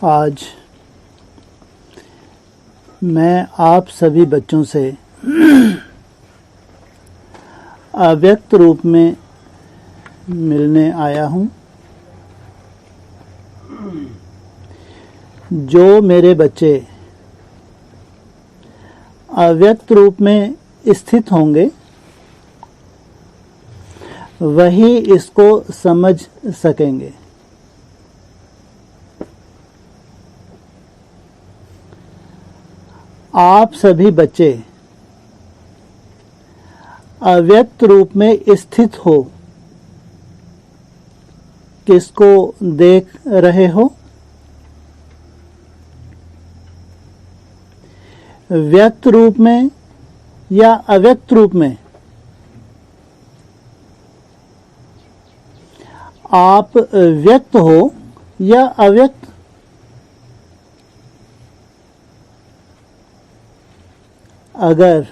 आज मैं आप सभी बच्चों से अव्यक्त रूप में मिलने आया हूँ। जो मेरे बच्चे अव्यक्त रूप में स्थित होंगे वही इसको समझ सकेंगे। आप सभी बच्चे अव्यक्त रूप में स्थित हो किसको देख रहे हो? व्यक्त रूप में या अव्यक्त रूप में? आप व्यक्त हो या अव्यक्त? अगर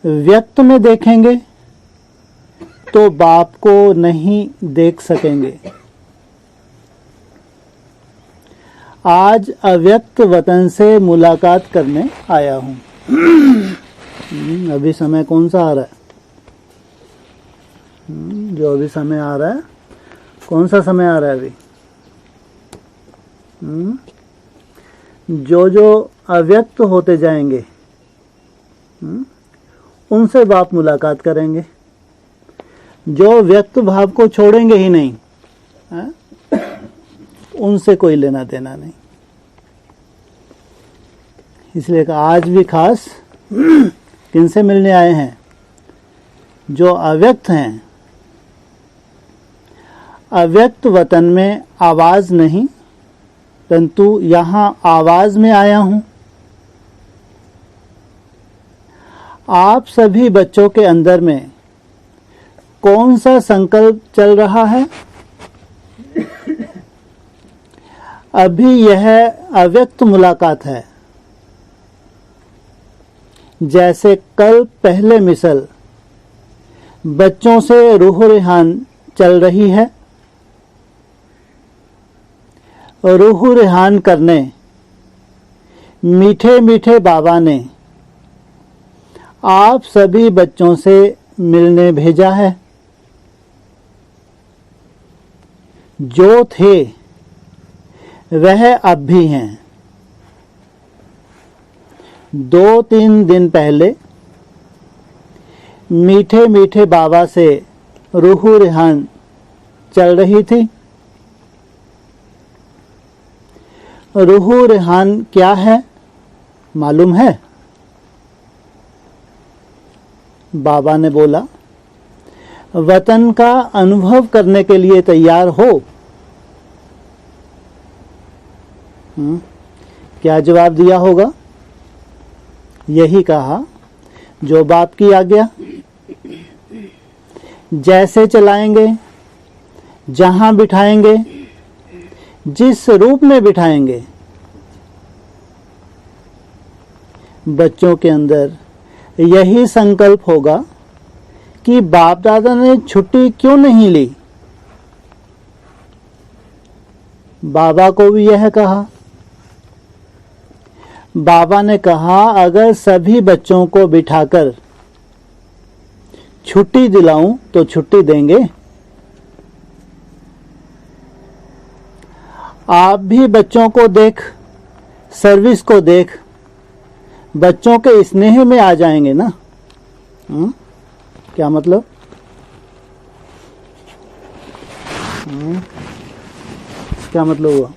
व्यक्त में देखेंगे तो बाप को नहीं देख सकेंगे। आज अव्यक्त वतन से मुलाकात करने आया हूँ। अभी समय कौन सा आ रहा है? जो अभी समय आ रहा है, कौन सा समय आ रहा है अभी? जो जो अव्यक्त होते जाएंगे उनसे बाप मुलाकात करेंगे। जो व्यक्त भाव को छोड़ेंगे ही नहीं, उनसे कोई लेना देना नहीं। इसलिए आज भी खास किनसे मिलने आए हैं? जो अव्यक्त हैं। अव्यक्त वतन में आवाज नहीं, परंतु यहाँ आवाज में आया हूँ। आप सभी बच्चों के अंदर में कौन सा संकल्प चल रहा है? अभी यह अव्यक्त मुलाकात है। जैसे कल पहले मिसल बच्चों से रूह रेहान चल रही है। रूह रेहान करने मीठे मीठे बाबा ने आप सभी बच्चों से मिलने भेजा है। जो थे वह अब भी हैं। 2-3 दिन पहले मीठे मीठे बाबा से रूह रेहान चल रही थी। रूह रेहान क्या है मालूम है? बाबा ने बोला, वतन का अनुभव करने के लिए तैयार हो? क्या जवाब दिया होगा? यही कहा, जो बाप की आज्ञा। जैसे चलाएंगे, जहां बिठाएंगे, जिस रूप में बिठाएंगे, बच्चों के अंदर यही संकल्प होगा कि बाप दादा ने छुट्टी क्यों नहीं ली। बाबा को भी यह कहा। बाबा ने कहा, अगर सभी बच्चों को बिठाकर छुट्टी दिलाऊं तो छुट्टी देंगे। आप भी बच्चों को देख, सर्विस को देख, बच्चों के स्नेह में आ जाएंगे ना? क्या मतलब? क्या मतलब हुआ?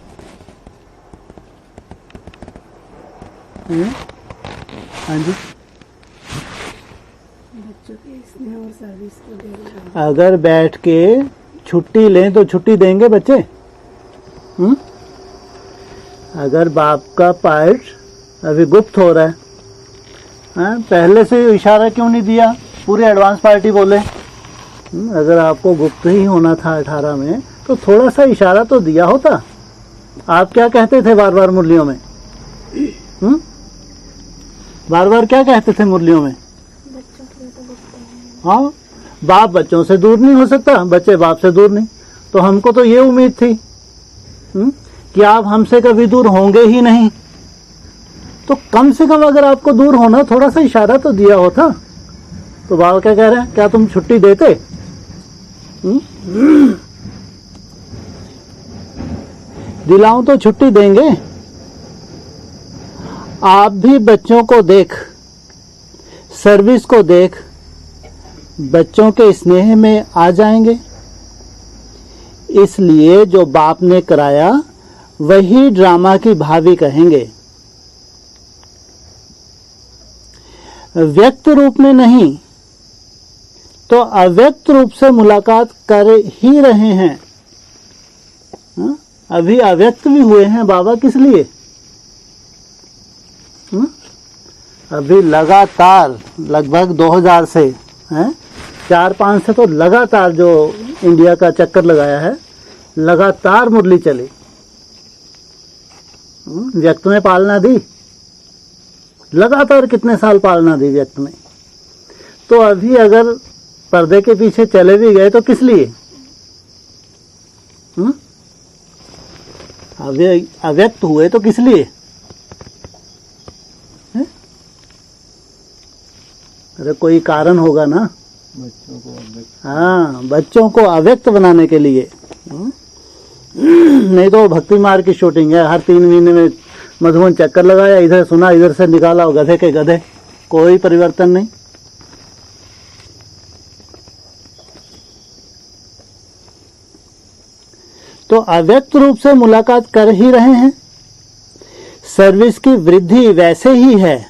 हाँ जी, बच्चों के स्नेह और सर्विस को देंगे। अगर बैठ के छुट्टी लें तो छुट्टी देंगे बच्चे? अगर बाप का पार्ट अभी गुप्त हो रहा है, पहले से इशारा क्यों नहीं दिया? पूरे एडवांस पार्टी बोले। अगर आपको गुप्त ही होना था 18 में तो थोड़ा सा इशारा तो दिया होता। आप क्या कहते थे बार बार मुरलियों में? बार बार क्या कहते थे मुरलियों में? बच्चों के लिए तो गुप्त है। हाँ, बाप बच्चों से दूर नहीं हो सकता, बच्चे बाप से दूर नहीं। तो हमको तो ये उम्मीद थी कि आप हमसे कभी दूर होंगे ही नहीं। तो कम से कम अगर आपको दूर होना, थोड़ा सा इशारा तो दिया होता। तो बाबा क्या कह रहे हैं, क्या तुम छुट्टी देते? दिलाऊं तो छुट्टी देंगे। आप भी बच्चों को देख, सर्विस को देख, बच्चों के स्नेह में आ जाएंगे। इसलिए जो बाप ने कराया वही ड्रामा की भावी कहेंगे, व्यक्त रूप में नहीं तो अव्यक्त रूप से मुलाकात कर ही रहे हैं। अभी अव्यक्त भी हुए हैं बाबा, किस लिए? अभी लगातार लगभग 2000 से 4-5 से तो लगातार जो इंडिया का चक्कर लगाया है, लगातार मुरली चली। व्यक्त में पालना दी, लगातार कितने साल पालना दी व्यक्त में। तो अभी अगर पर्दे के पीछे चले भी गए तो किस लिए? अव्यक्त हुए तो किस लिए? अरे कोई कारण होगा ना। बच्चों को अव्यक्त, हाँ, बच्चों को अव्यक्त बनाने के लिए। नहीं तो भक्ति मार्ग की शूटिंग है, हर 3 महीने में मधुबन चक्कर लगाया, इधर सुना, इधर से निकाला, गधे के गधे, कोई परिवर्तन नहीं। तो अव्यक्त रूप से मुलाकात कर ही रहे हैं। सर्विस की वृद्धि वैसे ही है,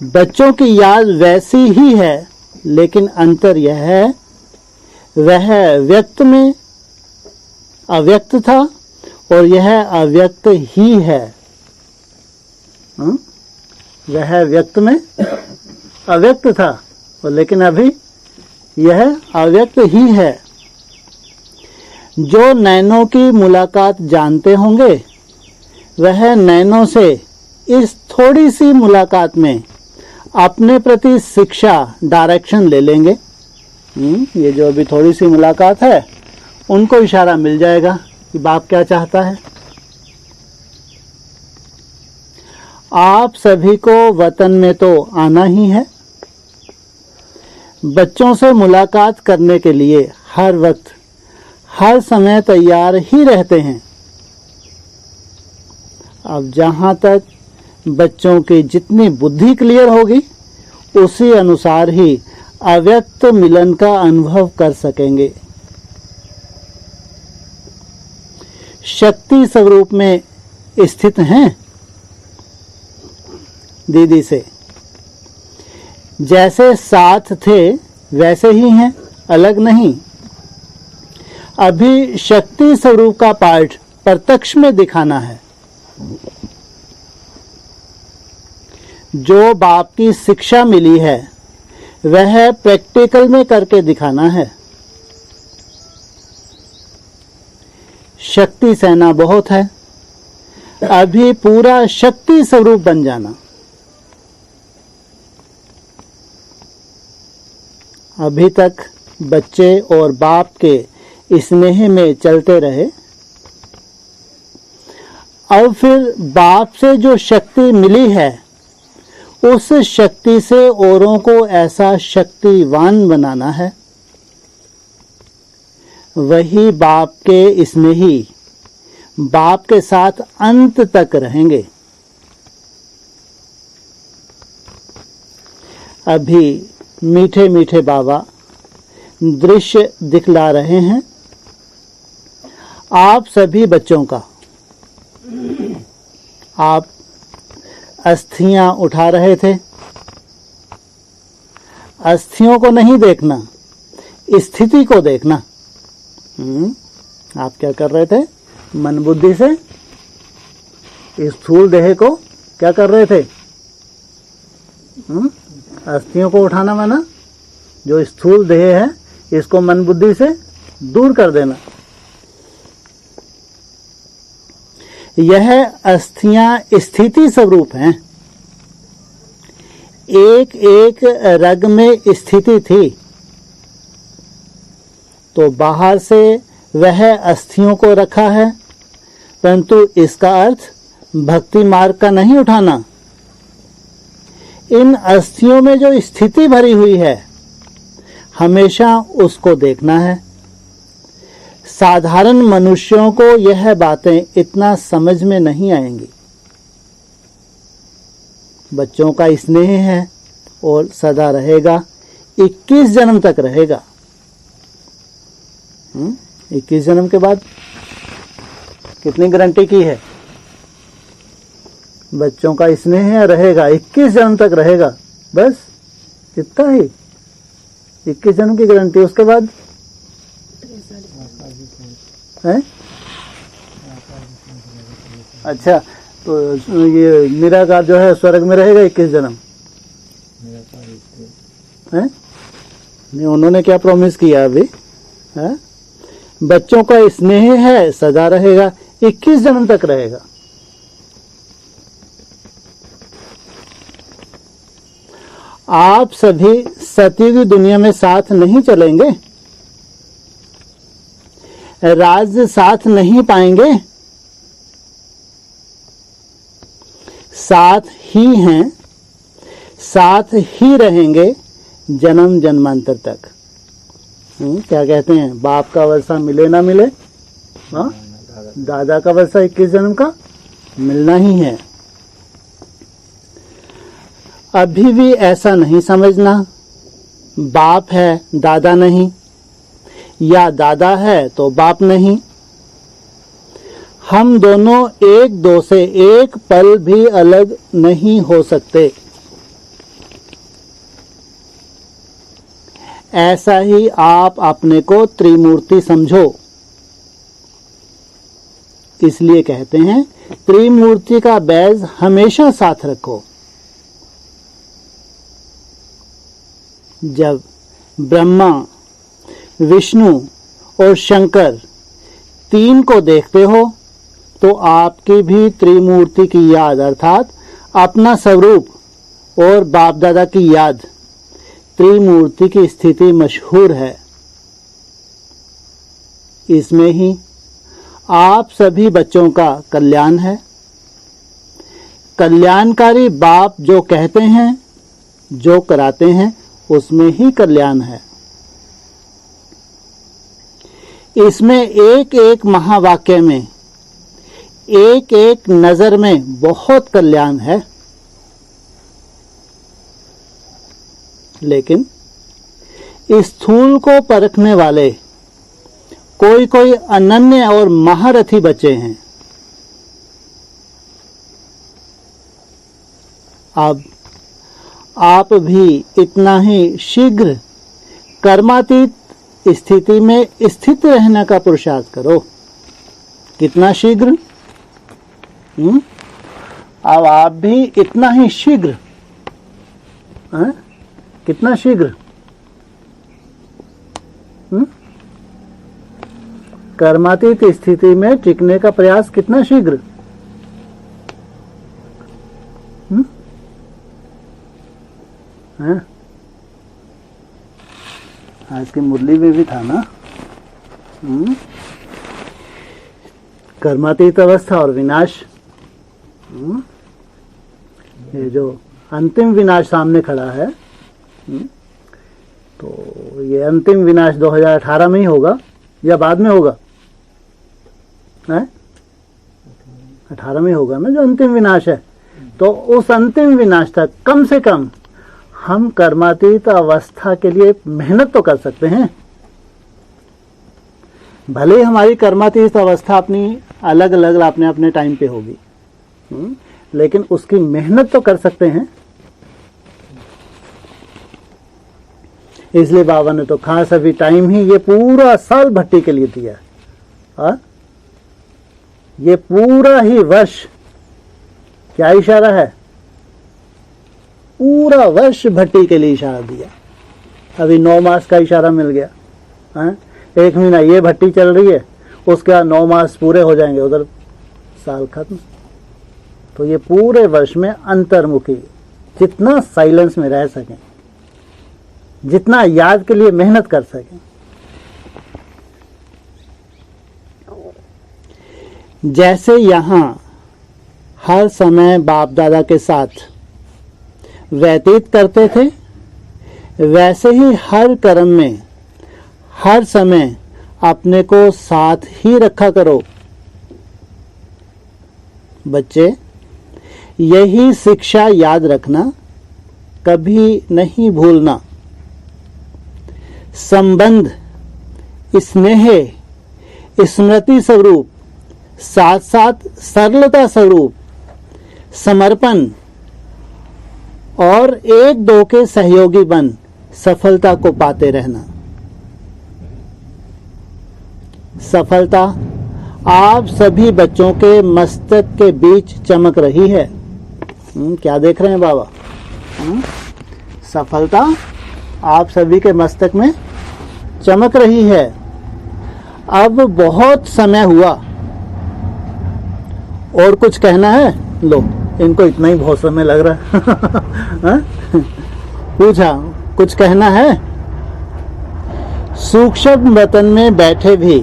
बच्चों की याद वैसी ही है, लेकिन अंतर यह है, वह व्यक्त में अव्यक्त था और यह अव्यक्त ही है। वह व्यक्त में अव्यक्त था और लेकिन अभी यह अव्यक्त ही है। जो नैनों की मुलाकात जानते होंगे वह नैनों से इस थोड़ी सी मुलाकात में अपने प्रति शिक्षा, डायरेक्शन ले लेंगे। ये जो अभी थोड़ी सी मुलाकात है, उनको इशारा मिल जाएगा कि बाप क्या चाहता है। आप सभी को वतन में तो आना ही है। बच्चों से मुलाकात करने के लिए हर वक्त, हर समय तैयार ही रहते हैं। अब जहां तक बच्चों की जितनी बुद्धि क्लियर होगी, उसी अनुसार ही अव्यक्त मिलन का अनुभव कर सकेंगे। शक्ति स्वरूप में स्थित हैं दीदी से, जैसे साथ थे वैसे ही हैं, अलग नहीं। अभी शक्ति स्वरूप का पाठ प्रत्यक्ष में दिखाना है। जो बाप की शिक्षा मिली है वह प्रैक्टिकल में करके दिखाना है। शक्ति सेना बहुत है, अभी पूरा शक्ति स्वरूप बन जाना। अभी तक बच्चे और बाप के स्नेह में चलते रहे, अब फिर बाप से जो शक्ति मिली है, उस शक्ति से औरों को ऐसा शक्तिवान बनाना है। वही बाप के स्नेही बाप के साथ अंत तक रहेंगे। अभी मीठे मीठे बाबा दृश्य दिखला रहे हैं आप सभी बच्चों का। आप अस्थियां उठा रहे थे। अस्थियों को नहीं देखना, स्थिति को देखना। आप क्या कर रहे थे? मन बुद्धि से स्थूल देह को क्या कर रहे थे? अस्थियों को उठाना माना जो स्थूल देह है, इसको मन बुद्धि से दूर कर देना। यह अस्थियां स्थिति स्वरूप हैं। एक एक रग में स्थिति थी, तो बाहर से वह अस्थियों को रखा है, परंतु इसका अर्थ भक्ति मार्ग का नहीं उठाना। इन अस्थियों में जो स्थिति भरी हुई है, हमेशा उसको देखना है। साधारण मनुष्यों को यह बातें इतना समझ में नहीं आएंगी। बच्चों का स्नेह है और सदा रहेगा, 21 जन्म तक रहेगा। 21 जन्म के बाद कितनी गारंटी की है? बच्चों का स्नेह है, रहेगा 21 जन्म तक रहेगा, बस इतना ही 21 जन्म की गारंटी। उसके बाद है? अच्छा, तो ये निराकार जो है स्वर्ग में रहेगा 21 जन्म है? नहीं, उन्होंने क्या प्रॉमिस किया अभी है? बच्चों का स्नेह है, सदा रहेगा, 21 जन्म तक रहेगा। आप सभी सतयुगी दुनिया में साथ नहीं चलेंगे, राज्य साथ नहीं पाएंगे, साथ ही हैं, साथ ही रहेंगे जन्म जन्मांतर तक। क्या कहते हैं, बाप का वर्षा मिले ना मिले, हाँ, दादा का वर्षा 21 जन्म का मिलना ही है। अभी भी ऐसा नहीं समझना बाप है दादा नहीं, या दादा है तो बाप नहीं। हम दोनों एक दो से एक पल भी अलग नहीं हो सकते। ऐसा ही आप अपने को त्रिमूर्ति समझो। इसलिए कहते हैं त्रिमूर्ति का बैज हमेशा साथ रखो। जब ब्रह्मा, विष्णु और शंकर तीन को देखते हो तो आपकी भी त्रिमूर्ति की याद अर्थात अपना स्वरूप और बाप दादा की याद, त्रिमूर्ति की स्थिति मशहूर है। इसमें ही आप सभी बच्चों का कल्याण है। कल्याणकारी बाप जो कहते हैं, जो कराते हैं, उसमें ही कल्याण है। इसमें एक एक महावाक्य में, एक एक नजर में बहुत कल्याण है। लेकिन स्थूल को परखने वाले कोई कोई अनन्य और महारथी बच्चे हैं। अब आप भी इतना ही शीघ्र कर्मातीत स्थिति में स्थित रहने का पुरुषार्थ करो। कितना शीघ्र? अब आप भी इतना ही शीघ्र, कितना शीघ्र कर्मातीत स्थिति में टिकने का प्रयास, कितना शीघ्र? आज की मुरली में भी था ना, कर्मातीत अवस्था और विनाश। ये जो अंतिम विनाश सामने खड़ा है, तो ये अंतिम विनाश 2018 में ही होगा या बाद में होगा? 18 में होगा ना जो अंतिम विनाश है। तो उस अंतिम विनाश तक कम से कम हम कर्मातीत अवस्था के लिए मेहनत तो कर सकते हैं। भले ही हमारी कर्मातीत अवस्था अपनी अलग अलग अपने अपने टाइम पे होगी, लेकिन उसकी मेहनत तो कर सकते हैं। इसलिए बाबा ने तो खास अभी टाइम ही ये पूरा साल भट्टी के लिए दिया। और ये पूरा ही वर्ष क्या इशारा है? पूरा वर्ष भट्टी के लिए इशारा दिया। अभी 9 मास का इशारा मिल गया। 1 महीना ये भट्टी चल रही है, उसके बाद 9 मास पूरे हो जाएंगे, उधर साल खत्म। तो ये पूरे वर्ष में अंतर्मुखी, जितना साइलेंस में रह सकें, जितना याद के लिए मेहनत कर सकें, जैसे यहाँ हर समय बाप दादा के साथ व्यतीत करते थे, वैसे ही हर कर्म में हर समय अपने को साथ ही रखा करो। बच्चे, यही शिक्षा याद रखना, कभी नहीं भूलना। संबंध, स्नेह, स्मृति स्वरूप, साथ साथ सरलता स्वरूप, समर्पण और एक दो के सहयोगी बन सफलता को पाते रहना। सफलता आप सभी बच्चों के मस्तक के बीच चमक रही है। क्या देख रहे हैं बाबा? सफलता आप सभी के मस्तक में चमक रही है। अब बहुत समय हुआ, और कुछ कहना है? लो, इनको इतना ही बहुत समय लग रहा है। पूछा, कुछ कहना है? सूक्ष्म वतन में बैठे भी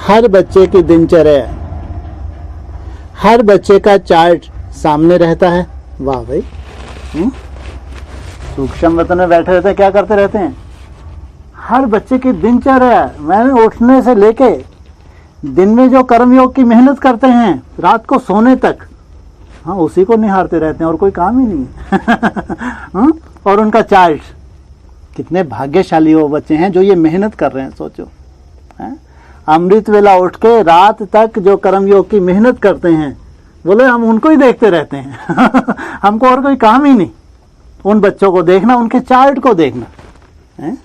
हर बच्चे की दिनचर्या, हर बच्चे का चार्ट सामने रहता है। वाह भाई, सूक्ष्म वतन में बैठे रहते हैं, क्या करते रहते हैं? हर बच्चे की दिनचर्या, मैंने उठने से लेके दिन में जो कर्मयोग की मेहनत करते हैं रात को सोने तक, हाँ, उसी को निहारते रहते हैं और कोई काम ही नहीं। और उनका चार्ट, कितने भाग्यशाली वो बच्चे हैं जो ये मेहनत कर रहे हैं। सोचो, अमृत वेला उठ के रात तक जो कर्मयोग की मेहनत करते हैं, बोले हम उनको ही देखते रहते हैं। हमको और कोई काम ही नहीं, उन बच्चों को देखना, उनके चार्ट को देखना है?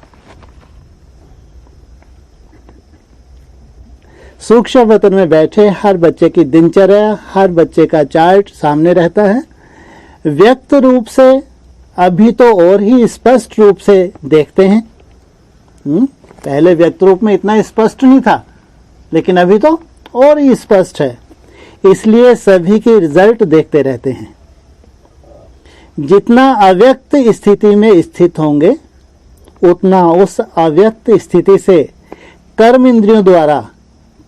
सूक्ष्म वतन में बैठे हर बच्चे की दिनचर्या, हर बच्चे का चार्ट सामने रहता है। व्यक्त रूप से अभी तो और ही स्पष्ट रूप से देखते हैं। पहले व्यक्त रूप में इतना स्पष्ट नहीं था, लेकिन अभी तो और ही स्पष्ट है, इसलिए सभी के रिजल्ट देखते रहते हैं। जितना अव्यक्त स्थिति में स्थित होंगे, उतना उस अव्यक्त स्थिति से कर्म इंद्रियों द्वारा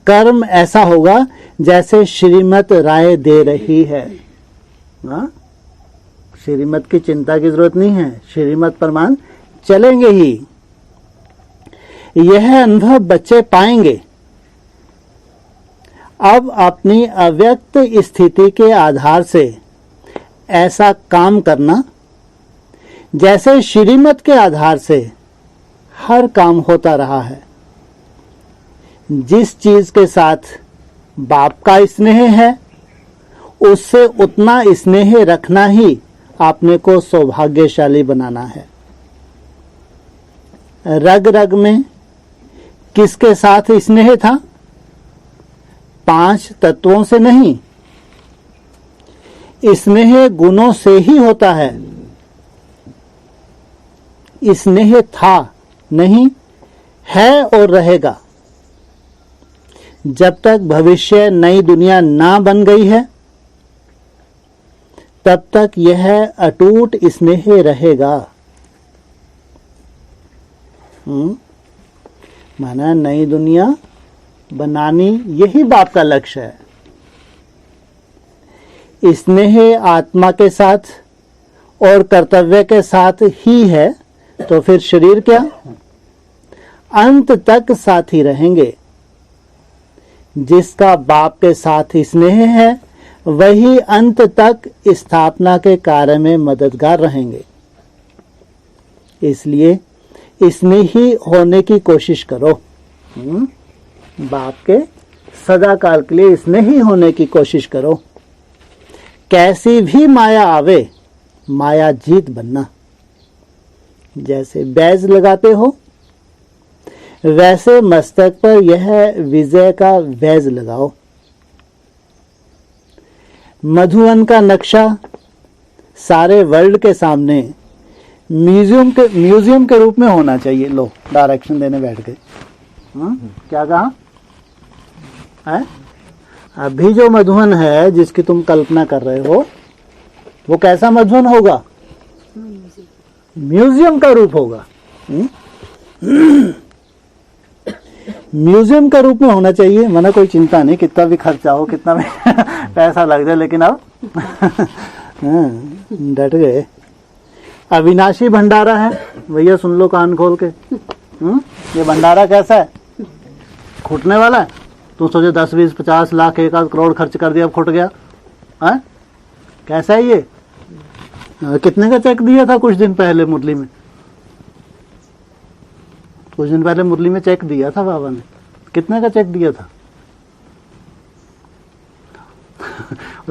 कर्म ऐसा होगा जैसे श्रीमत राय दे रही है। श्रीमत की चिंता की जरूरत नहीं है, श्रीमत प्रमाण चलेंगे ही। यह अनुभव बच्चे पाएंगे। अब अपनी अव्यक्त स्थिति के आधार से ऐसा काम करना जैसे श्रीमत के आधार से हर काम होता रहा है। जिस चीज के साथ बाप का स्नेह है, उससे उतना स्नेह रखना ही आपने को सौभाग्यशाली बनाना है। रग रग में किसके साथ स्नेह था? 5 तत्वों से नहीं, स्नेह गुणों से ही होता है। स्नेह था नहीं, है और रहेगा। जब तक भविष्य नई दुनिया ना बन गई है, तब तक यह अटूट स्नेह रहेगा। माना नई दुनिया बनानी, यही बाप का लक्ष्य है। स्नेह आत्मा के साथ और कर्तव्य के साथ ही है, तो फिर शरीर क्या? अंत तक साथी रहेंगे। जिसका बाप के साथ स्नेह है, वही अंत तक स्थापना के कार्य में मददगार रहेंगे। इसलिए स्नेही होने की कोशिश करो। बाप के सदा काल के लिए स्नेही होने की कोशिश करो। कैसी भी माया आवे, माया जीत बनना। जैसे बैज लगाते हो, वैसे मस्तक पर यह विजय का बैज लगाओ। मधुवन का नक्शा सारे वर्ल्ड के सामने म्यूजियम के रूप में होना चाहिए। लो, डायरेक्शन देने बैठ गए। क्या कहा है? अभी जो मधुवन है जिसकी तुम कल्पना कर रहे हो, वो कैसा मधुवन होगा? म्यूजियम का रूप होगा। म्यूजियम का रूप में होना चाहिए, माना कोई चिंता नहीं, कितना भी खर्चा हो, कितना भी पैसा लग जाए, लेकिन अब डट गए। अविनाशी भंडारा है भैया, सुन लो कान खोल के। ये भंडारा कैसा है? फूटने वाला है। तुम सोचे 10 20 50 लाख 1 करोड़ खर्च कर दिया, अब फूट गया है? कैसा है ये? कितने का चेक दिया था कुछ दिन पहले मुरली में? कुछ दिन पहले मुरली में चेक दिया था बाबा ने, कितने का चेक दिया था?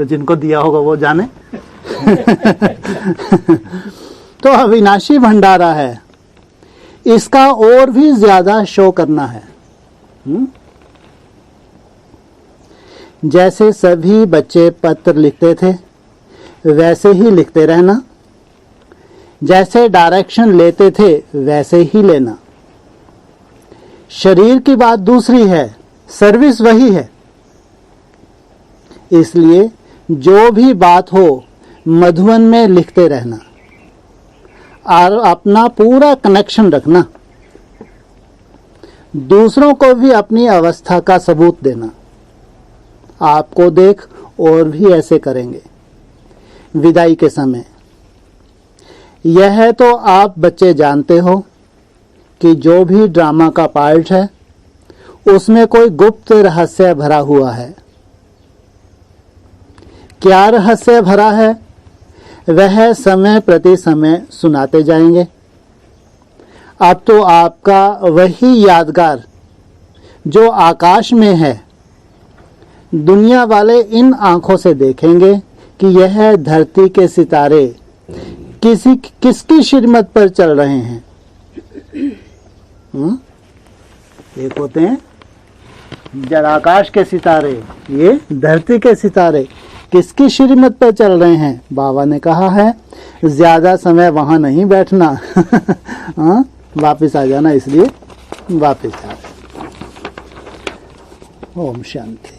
जिनको दिया होगा वो जाने। तो अविनाशी भंडारा है, इसका और भी ज्यादा शो करना है। जैसे सभी बच्चे पत्र लिखते थे वैसे ही लिखते रहना, जैसे डायरेक्शन लेते थे वैसे ही लेना। शरीर की बात दूसरी है, सर्विस वही है। इसलिए जो भी बात हो मधुबन में लिखते रहना और अपना पूरा कनेक्शन रखना। दूसरों को भी अपनी अवस्था का सबूत देना। आपको देख और भी ऐसे करेंगे। विदाई के समय यह है तो आप बच्चे जानते हो कि जो भी ड्रामा का पार्ट है उसमें कोई गुप्त रहस्य भरा हुआ है। क्या रहस्य भरा है वह समय प्रति समय सुनाते जाएंगे। अब तो आपका वही यादगार जो आकाश में है दुनिया वाले इन आंखों से देखेंगे कि यह धरती के सितारे किसकी श्रीमत पर चल रहे हैं। एक होते हैं जड़ आकाश के सितारे, ये धरती के सितारे किसकी श्रीमत पर चल रहे हैं। बाबा ने कहा है ज्यादा समय वहां नहीं बैठना। वापिस आ जाना, इसलिए वापिस आ। ओम शांति।